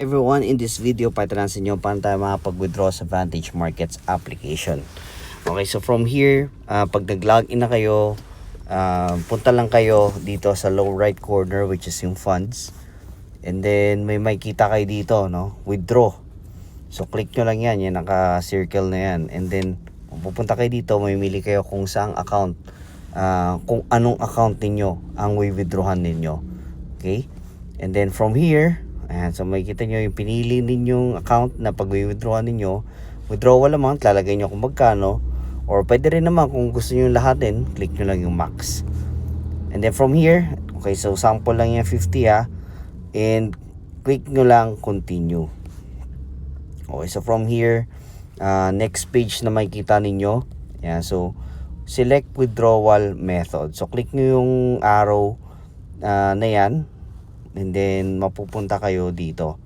Everyone, in this video, patulan sa inyo paano tayo makapag-withdraw sa Vantage Markets application. Okay, so from here, pag nag-login na kayo, punta lang kayo dito sa low right corner, which is yung funds. And then may makita kayo dito, no? Withdraw. So click nyo lang yan, yan naka-circle na yan. And then pupunta kayo dito, mamimili kayo kung saang account, kung anong account ninyo ang withdrawhan ninyo. Okay? And then from here, ayan, so makikita nyo yung pinili ninyong account na pag-withdraw ninyo. Withdrawal amount, lalagay nyo kung magkano. Or pwede rin naman kung gusto nyo lahatin, click nyo lang yung max. And then from here, okay, so sample lang yan 50 and click nyo lang continue. Okay, so from here, next page na makikita ninyo. Ayan, so select withdrawal method. So click nyo yung arrow na yan. And then mapupunta kayo dito.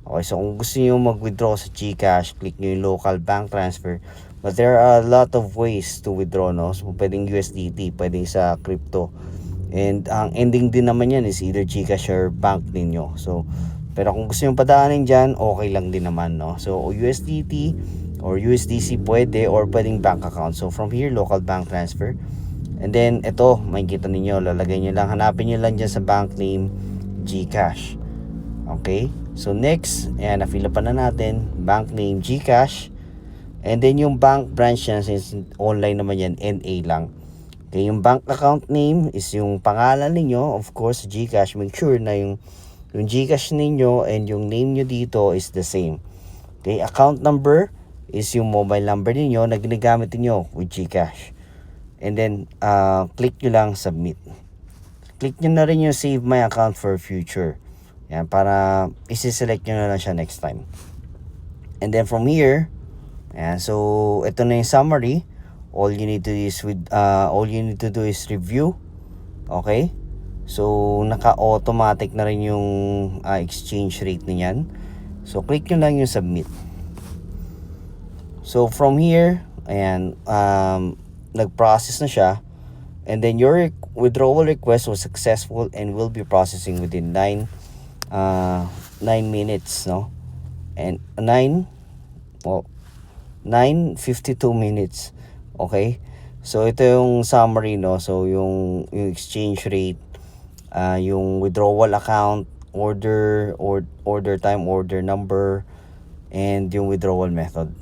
Okay, so kung gusto niyo mag-withdraw sa GCash, click niyo yung local bank transfer. But there are a lot of ways to withdraw, no? So pwedeng USDT, pwedeng sa crypto. And ang ending din naman yan is either GCash or bank ninyo. So pero kung gusto niyo padaanin diyan, okay lang din naman, no? So USDT or USDC pwede, or pwedeng bank account. So from here, local bank transfer. And then ito, makikita niyo, lalagay niyo lang, hanapin niyo lang diyan sa bank name GCash. Okay, so next, ayan, na-fill up na natin bank name GCash. And then yung bank branch yan, since online naman yan, NA lang. Okay, yung bank account name is yung pangalan ninyo, of course, GCash. Make sure na yung GCash ninyo and yung name nyo dito is the same. Okay, account number is yung mobile number ninyo na ginagamit niyo with GCash. And then click nyo lang submit. Click nyo na rin yung save my account for future. Yan, para isi-select nyo na lang siya next time. And then from here, ayan, so ito na yung summary. All you need to do is review. Okay? So naka-automatic na rin yung exchange rate niyan. So click nyo lang yung submit. So from here, ayan, nag-process na siya. And then your withdrawal request was successful and will be processing within 9 minutes, no? And 9:52 minutes. Okay? So ito yung summary, no? So yung exchange rate, yung withdrawal account, order time, order number, and yung withdrawal method.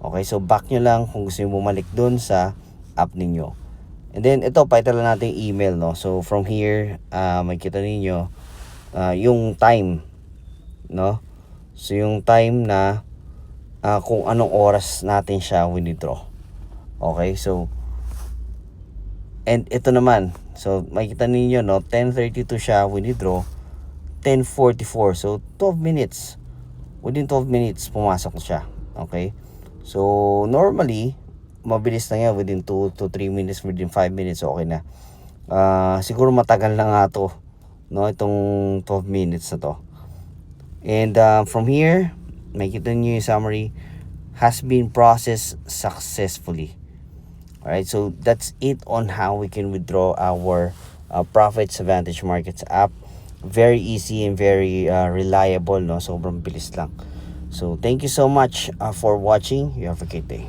Okay, so back nyo lang kung gusto nyo bumalik dun sa app ninyo. And then ito, paital lang natin email, no? So from here, makikita ninyo yung time, no? So yung time na kung anong oras natin siya withdraw. Okay, so and ito naman, so makikita ninyo, no? 10:32 siya withdraw, 10:44, so 12 minutes. Within 12 minutes pumasok siya. Okay, so normally mabilis lang yan, within 2 to 3 minutes, within 5 minutes, okay na. Siguro matagal na nga to, no, itong 12 minutes na to. And from here, makikita nyo yung summary, has been processed successfully. Alright, so that's it on how we can withdraw our profits sa Vantage Markets app. Very easy and very reliable, no? Sobrang bilis lang. So thank you so much for watching. You have a great day.